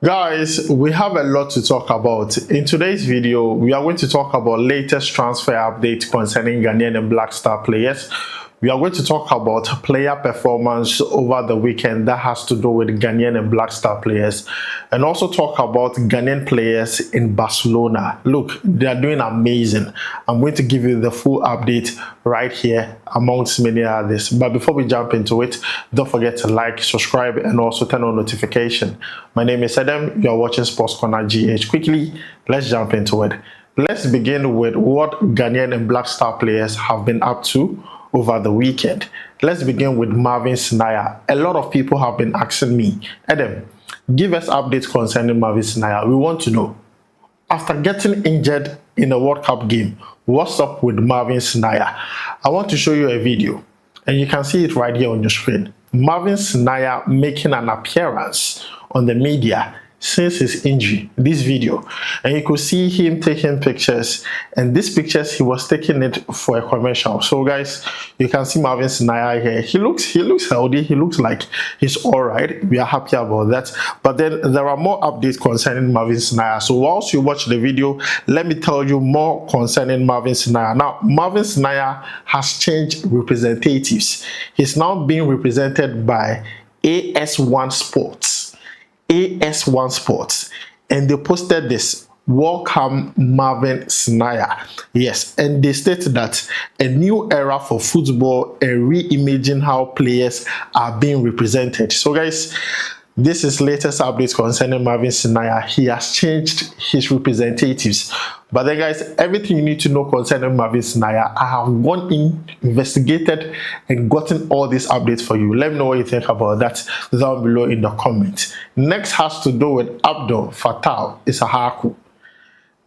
Guys, we have a lot to talk about. In today's video, we are going to talk about latest transfer updates concerning Ghanaian and Black Star players. We are going to talk about player performance over the weekend that has to do with Ghanaian and Black Star players, and also talk about Ghanaian players in Barcelona. Look, they are doing amazing. I'm going to give you the full update right here amongst many others. But before we jump into it, don't forget to like, subscribe, and also turn on notification. My name is Adam. You are watching SportsCornerGH. Quickly, let's jump into it. Let's begin with what Ghanaian and Black Star players have been up to over the weekend. Let's begin with Marvin Senaya. A lot of people have been asking me, Adam, give us updates concerning Marvin Senaya. We want to know, after getting injured in a World Cup game, what's up with Marvin Senaya? I want to show you a video, and you can see it right here on your screen. Marvin Senaya making an appearance on the media since his injury, this video, and you could see him taking pictures, and these pictures he was taking it for a commercial. So guys, you can see Marvin Senaya here. He looks healthy. He looks like he's all right. We are happy about that. But then there are more updates concerning Marvin Senaya. So whilst you watch the video, let me tell you more concerning Marvin Senaya. Now, Marvin Senaya has changed representatives. He's now being represented by AS1 Sports. AS1 Sports, and they posted this: welcome Marvin Senaya. Yes, and they stated that a new era for football and reimagining how players are being represented. So guys, this is latest updates concerning Marvin Senaya. He has changed his representatives. But then guys, everything you need to know concerning Marvin Senaya, I have gone in, investigated, and gotten all these updates for you. Let me know what you think about that down below in the comments. Next has to do with Abdul, Fatawu, Issahaku.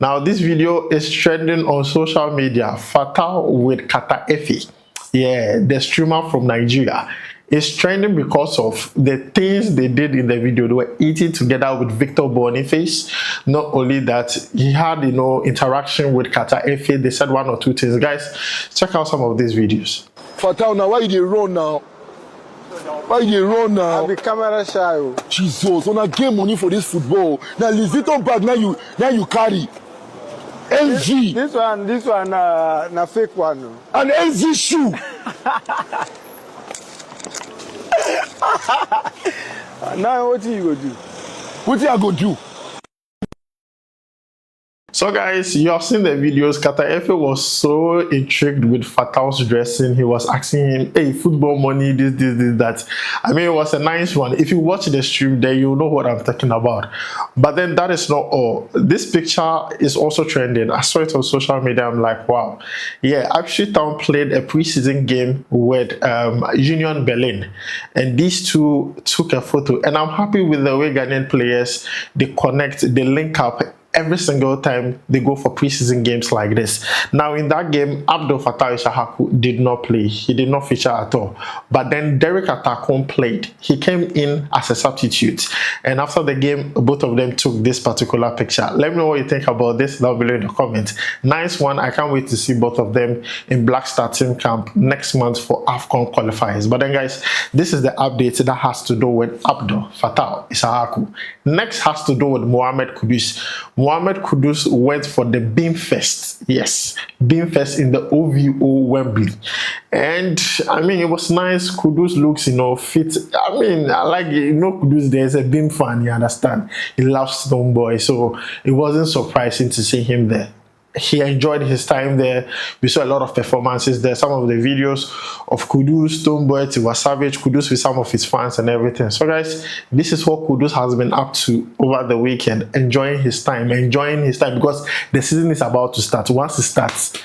Now this video is trending on social media. Fatawu with Kata Efe, yeah, the streamer from Nigeria. It's trending because of the things they did in the video. They were eating together with Victor Boniface. Not only that, he had, interaction with Kata Efe. They said one or two things. Guys, check out some of these videos. Fatawu, now why you dey run now? Why you dey run now? I be camera shy. Jesus, on a game money for this football. Now Lisbon bag now you carry. LG. This one na fake one. An LG shoe. Now what you go do? What you go do? So guys, you have seen the videos. Kata Efe was so intrigued with Fatawu's dressing. He was asking him, hey, football money, this, that. I mean, it was a nice one. If you watch the stream there, you'll know what I'm talking about. But then that is not all. This picture is also trending. I saw it on social media. I'm like, wow. Yeah, actually Town played a preseason game with Union Berlin. And these two took a photo. And I'm happy with the way Ghanaian players, they connect, they link up every single time they go for preseason games like this. Now in that game, Abdul Issahaku did not play. He did not feature at all. But then Derek Atakon played. He came in as a substitute. And after the game, both of them took this particular picture. Let me know what you think about this down below in the comments. Nice one. I can't wait to see both of them in Black Star team camp next month for AFCON qualifiers. But then guys, this is the update that has to do with Abdul Issahaku. Next has to do with Mohammed Kudus. Mohammed Kudus went for the Beam Fest. Yes, Beam Fest in the OVO Wembley. And I mean, it was nice. Kudus looks, fit. I mean, I like, Kudus, there's a Beam fan, you understand? He loves Stoneboy, so it wasn't surprising to see him there. He enjoyed his time there. We saw a lot of performances there. Some of the videos of Kudus, Stoneboy, it was savage. Kudus with some of his fans and everything. So guys, this is what Kudus has been up to over the weekend. Enjoying his time because the season is about to start. Once it starts,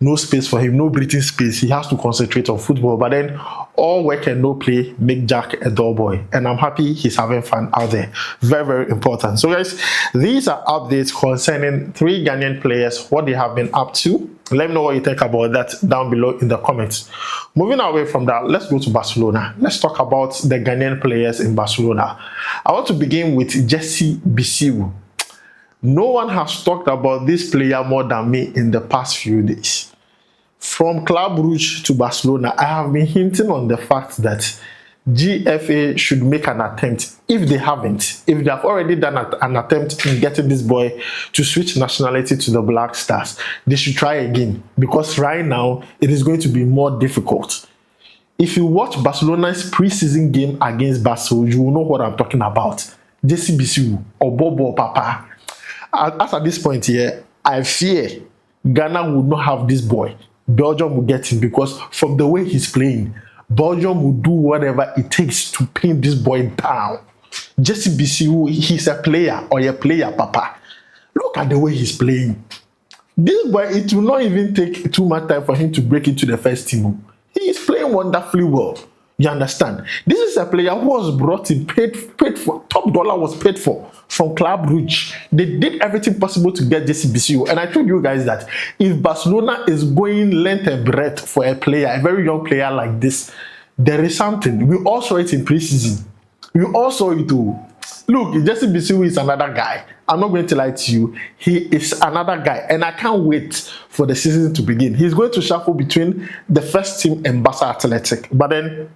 no space for him, no breathing space. He has to concentrate on football. But then all work and no play make Jack a dull boy. And I'm happy he's having fun out there. Very, very important. So guys, these are updates concerning 3 Ghanaian players, what they have been up to. Let me know what you think about that down below in the comments. Moving away from that, let's go to Barcelona. Let's talk about the Ghanaian players in Barcelona. I want to begin with Jesse Bisiwu. No one has talked about this player more than me in the past few days. From Club Rouge to Barcelona, I have been hinting on the fact that GFA should make an attempt. If they haven't, if they have already done an attempt in getting this boy to switch nationality to the Black Stars, they should try again, because right now it is going to be more difficult. If you watch Barcelona's pre-season game against Basel, you will know what I'm talking about. JC Bisiwu or Bobo Papa. As at this point here, I fear Ghana would not have this boy. Belgium will get him, because from the way he's playing, Belgium will do whatever it takes to pin this boy down. Jesse Bisiwu, he's a player, or a player, Papa. Look at the way he's playing. This boy, it will not even take too much time for him to break into the first team. He is playing wonderfully well. You understand? This is a player who was brought in, paid for, top dollar was paid for from Club Rouge. They did everything possible to get Jesse Bisiwu. And I told you guys that if Barcelona is going length and breadth for a player, a very young player like this, there is something. We all saw it in preseason. We all saw it too. Look, Jesse Bisiwu is another guy. I'm not going to lie to you. He is another guy. And I can't wait for the season to begin. He's going to shuffle between the first team and Barca Athletic. But then,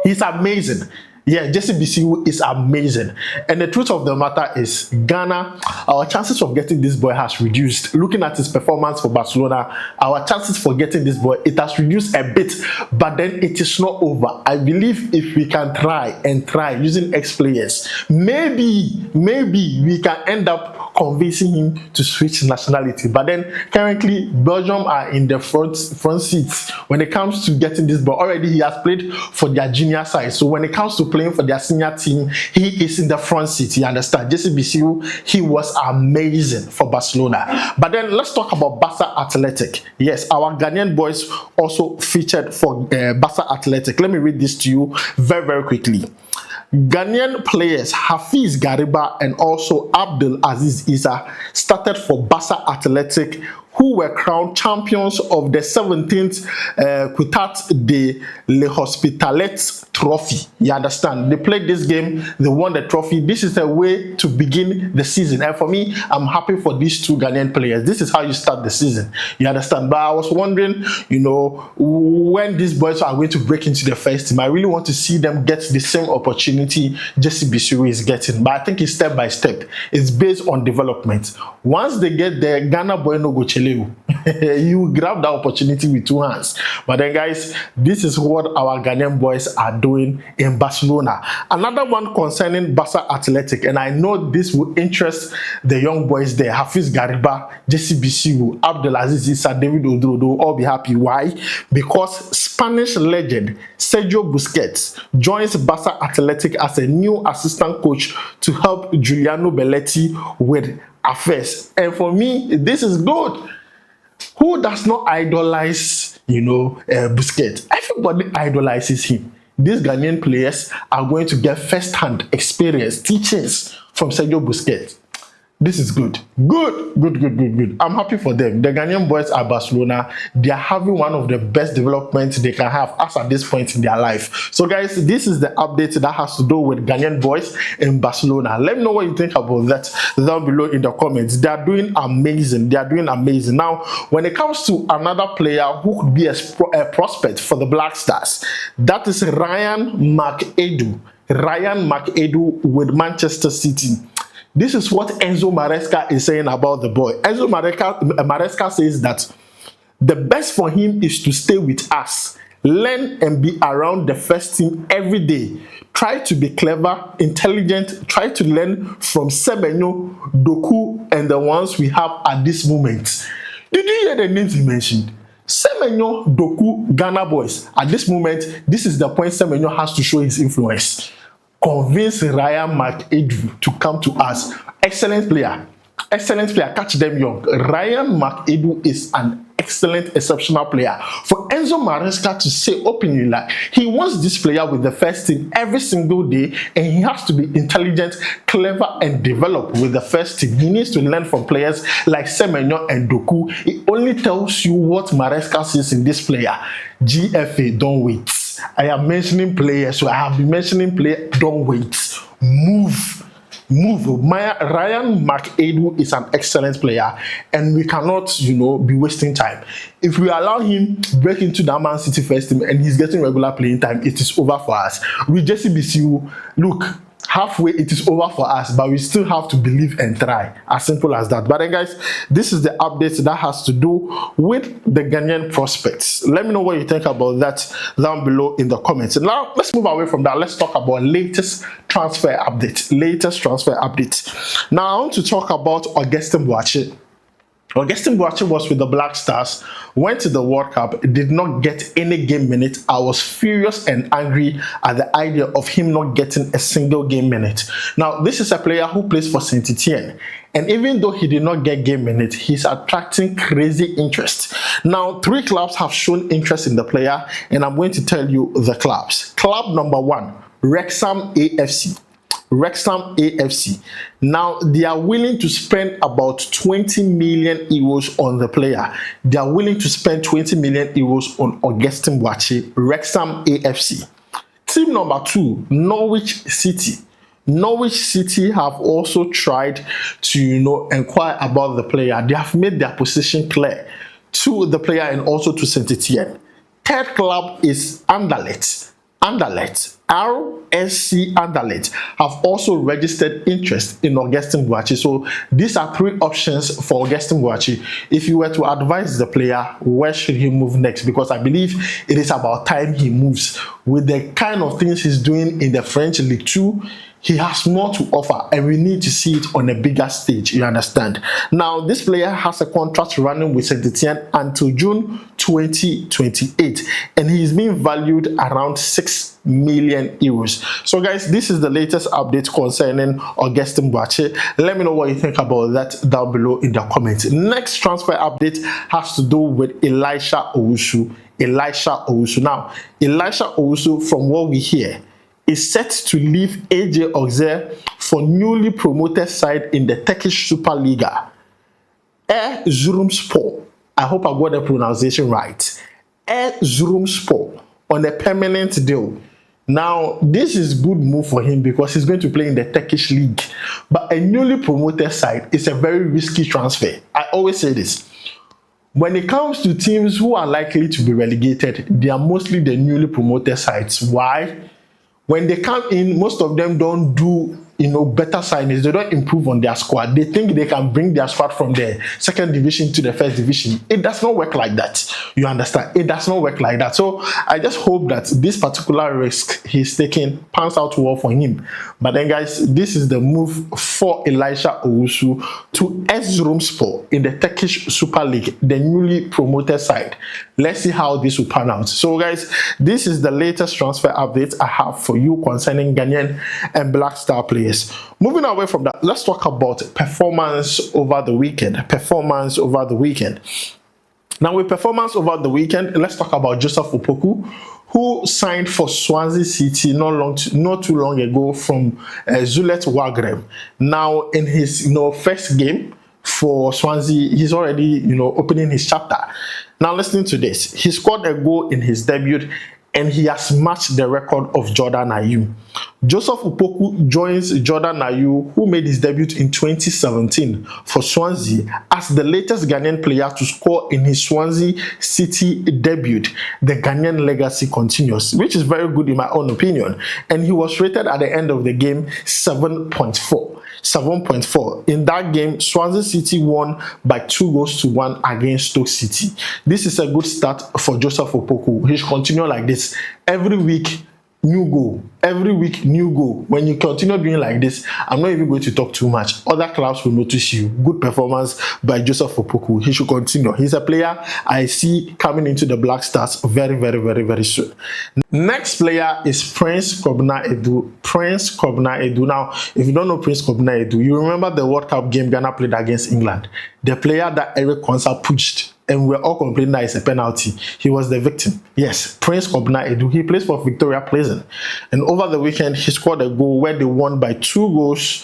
he's amazing. Yeah, Jesse Bisiwu is amazing. And the truth of the matter is, Ghana, our chances of getting this boy has reduced. Looking at his performance for Barcelona, our chances for getting this boy, it has reduced a bit. But then it is not over. I believe if we can try using ex-players, maybe we can end up convincing him to switch nationality. But then currently Belgium are in the front seats when it comes to getting this boy. Already he has played for their junior side, so when it comes to playing for their senior team, he is in the front seat. You understand? Jesse Bisiwu, he was amazing for Barcelona. But then let's talk about Barca Athletic. Yes, our Ghanaian boys also featured for Barca Athletic. Let me read this to you very quickly. Ghanaian players Hafiz, Gariba, and also Abdul, Aziz, Issah started for Barca Athletic, who were crowned champions of the 17th Quintat de l'Hospitalet trophy. You understand? They played this game, they won the trophy. This is a way to begin the season. And for me, I'm happy for these two Ghanaian players. This is how you start the season. You understand? But I was wondering, you know, when these boys are going to break into the first team, I really want to see them get the same opportunity Jesse Bisiwu is getting. But I think it's step by step. It's based on development. Once they get there, Ghana boy no go chele. You grab that opportunity with two hands. But then guys, this is what our Ghanaian boys are doing in Barcelona. Another one concerning Barca Athletic, and I know this will interest the young boys there. Hafiz, Gariba, Jesse Bisiwu, Abdul, Aziz, Issah, David Oduro, all be happy. Why? Because Spanish legend Sergio Busquets joins Barca Athletic as a new assistant coach to help Giuliano Belletti with affairs. And for me, this is good. Who does not idolize, you know, Busquets? Everybody idolizes him. These Ghanaian players are going to get first-hand experience, teachings from Sergio Busquets. This is good. Good. I'm happy for them. The Ghanaian boys at Barcelona, they are having one of the best developments they can have as at this point in their life. So guys, this is the update that has to do with Ghanaian boys in Barcelona. Let me know what you think about that down below in the comments. They are doing amazing. Now, when it comes to another player who could be a prospect for the Black Stars, that is Ryan mcaidoo. Ryan mcaidoo with Manchester City. This is what Enzo Maresca is saying about the boy. Enzo Maresca says that the best for him is to stay with us, learn and be around the first team every day. Try to be clever, intelligent, try to learn from Semenyo, Doku, and the ones we have at this moment. Did you hear the names he mentioned? Semenyo, Doku, Ghana boys. At this moment, this is the point Semenyo has to show his influence. Convince Ryan mcaidoo to come to us. Excellent player. Catch them young. Ryan mcaidoo is an excellent, exceptional player. For Enzo Maresca to say openly like he wants this player with the first team every single day, and he has to be intelligent, clever, and develop with the first team. He needs to learn from players like Semenyo and Doku. It only tells you what Maresca sees in this player. GFA, don't wait. I am mentioning players, so I have been mentioning players. Don't wait. Move. move. Ryan mcaidoo is an excellent player, and we cannot, be wasting time. If we allow him break into that Man City first team and he's getting regular playing time, it is over for us. With Jesse Bisiwu, look, halfway it is over for us, but we still have to believe and try. As simple as that. But then, guys, this is the update that has to do with the Ghanaian prospects. Let me know what you think about that down below in the comments. Now let's move away from that. Let's talk about latest transfer update. Now I want to talk about Augustine Boakye. Augustine Boakye was with the Black Stars, went to the World Cup, did not get any game minute. I was furious and angry at the idea of him not getting a single game minute. Now, this is a player who plays for Saint Etienne, and even though he did not get game minute, he's attracting crazy interest. Now, 3 clubs have shown interest in the player, and I'm going to tell you the clubs. Club number 1, Wrexham AFC. Now they are willing to spend about 20 million euros on the player. They are willing to spend 20 million euros on Augustine Boakye, Wrexham AFC. Team number 2, Norwich City. Norwich City have also tried to inquire about the player. They have made their position clear to the player and also to Saint Etienne. Third club is Anderlecht. RSC Anderlecht have also registered interest in Augustine Boakye. So these are 3 options for Augustine Boakye. If you were to advise the player, where should he move next? Because I believe it is about time he moves. With the kind of things he's doing in the French League 2, he has more to offer, and we need to see it on a bigger stage. You understand? Now, this player has a contract running with Saint Etienne until June 2028, and he's being valued around 6 million euros. So, guys, this is the latest update concerning Augustine Boakye. Let me know what you think about that down below in the comments. Next transfer update has to do with Elisha Owusu. Now, Elisha Owusu, from what we hear, is set to leave AJ Auxerre for newly promoted side in the Turkish Superliga, Erzurumspor. I hope I got the pronunciation right. Erzurumspor, on a permanent deal. Now, this is good move for him because he's going to play in the Turkish league. But a newly promoted side is a very risky transfer. I always say this. When it comes to teams who are likely to be relegated, they are mostly the newly promoted sides. Why? When they come in, most of them don't do better signings. They don't improve on their squad. They think they can bring their squad from the 2nd division to the 1st division. It does not work like that. You understand? It does not work like that. So I just hope that this particular risk he's taking pans out well for him. But then, guys, this is the move for Elisha Owusu to Erzurumspor in the Turkish Super League, the newly promoted side. Let's see how this will pan out. So, guys, this is the latest transfer update I have for you concerning Ghanaian and Black Star players. Moving away from that, let's talk about performance over the weekend. Now, with performance over the weekend, let's talk about Joseph Opoku, who signed for Swansea City not too long ago from Zulet Wagreb. Now, in his first game for Swansea, he's already opening his chapter. Now, listen to this. He scored a goal in his debut, and he has matched the record of Jordan Ayew. Joseph Opoku joins Jordan Ayew, who made his debut in 2017 for Swansea, as the latest Ghanaian player to score in his Swansea City debut. The Ghanaian legacy continues, which is very good in my own opinion. And he was rated at the end of the game 7.4. In that game, Swansea City won by 2-1 against Stoke City. This is a good start for Joseph Opoku. He should continue like this. Every week, new goal. When you continue doing like this, I'm not even going to talk too much. Other clubs will notice you. Good performance by Joseph Opoku. He should continue. He's a player I see coming into the Black Stars very, very, very, very soon. Next player is Prince Kobna Edu. Now, if you don't know Prince Kobna Edu, you remember the World Cup game Ghana played against England. The player that Eric Konsa pushed, and we're all complaining that it's a penalty. He was the victim. Yes, Prince Kobna Edu. He plays for Victoria Pleasant. And over the weekend, he scored a goal where they won by 3 goals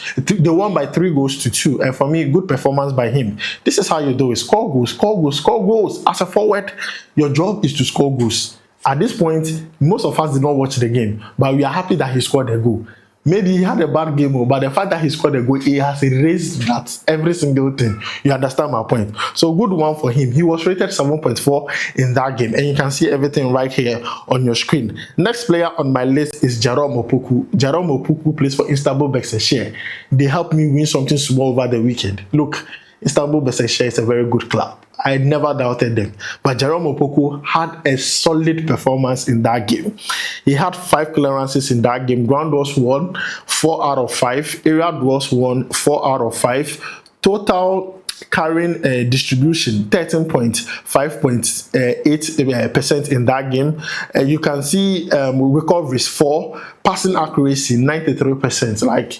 to 2. And for me, good performance by him. This is how you do it. Score goals. As a forward, your job is to score goals. At this point, most of us did not watch the game, but we are happy that he scored a goal. Maybe he had a bad game, but the fact that he scored a goal, he has erased that every single thing. You understand my point? So good one for him. He was rated 7.4 in that game, and you can see everything right here on your screen. Next player on my list is Jerome Opoku. Jerome Opoku plays for Istanbul Başakşehir. They helped me win something small over the weekend. Look, Istanbul Başakşehir is a very good club. I never doubted them. But Jerome Opoku had a solid performance in that game. He had 5 clearances in that game. Ground was won 4 out of 5. Area was won 4 out of 5. Total carrying distribution 13.5% in that game. You can see recoveries 4, passing accuracy 93%. Like,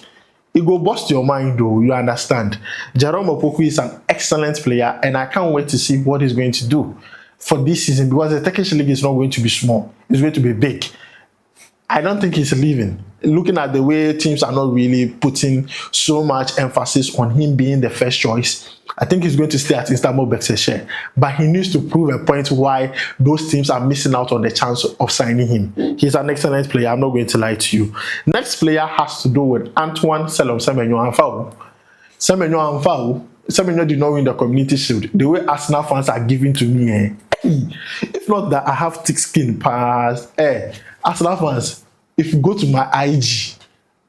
it go bust your mind though, you understand. Jerome Opoku is an excellent player, and I can't wait to see what he's going to do for this season, because the Turkish league is not going to be small, it's going to be big. I don't think he's leaving. Looking at the way teams are not really putting so much emphasis on him being the first choice, I think he's going to stay at Istanbul Başakşehir. But he needs to prove a point why those teams are missing out on the chance of signing him. He's an excellent player, I'm not going to lie to you. Next player has to do with Antoine Semenyo and Fatawu. Semenyo did not win the Community Shield. The way Arsenal fans are giving to me, if not that I have thick skin past, Arsenal fans, if you go to my IG,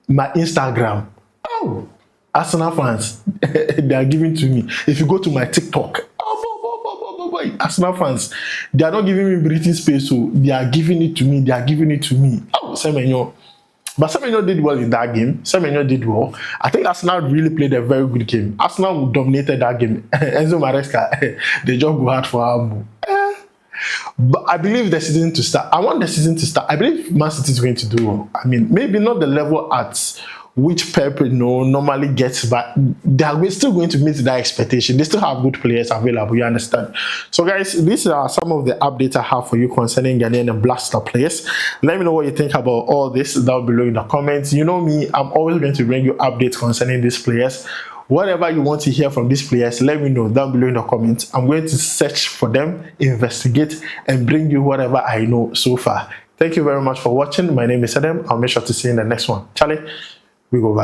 my Instagram, Arsenal fans, they are giving to me. If you go to my TikTok, Arsenal fans, they are not giving me breathing space, so they are giving it to me. They are giving it to me. Semenyo. But Semenyo did well in that game. Semenyo did well. I think Arsenal really played a very good game. Arsenal dominated that game. Enzo Maresca, they just go hard for Ambu. But I believe the season to start. I want the season to start. I believe Man City is going to do well. I mean, maybe not the level at which Pep normally gets, but they are still going to meet that expectation. They still have good players available, you understand? So guys, these are some of the updates I have for you concerning Ghanaian and Black Star players. Let me know what you think about all this down below in the comments. You know me, I'm always going to bring you updates concerning these players. Whatever you want to hear from these players, let me know down below in the comments. I'm going to search for them, investigate, and bring you whatever I know so far. Thank you very much for watching. My name is Adam. I'll make sure to see you in the next one. Charlie, we go bye.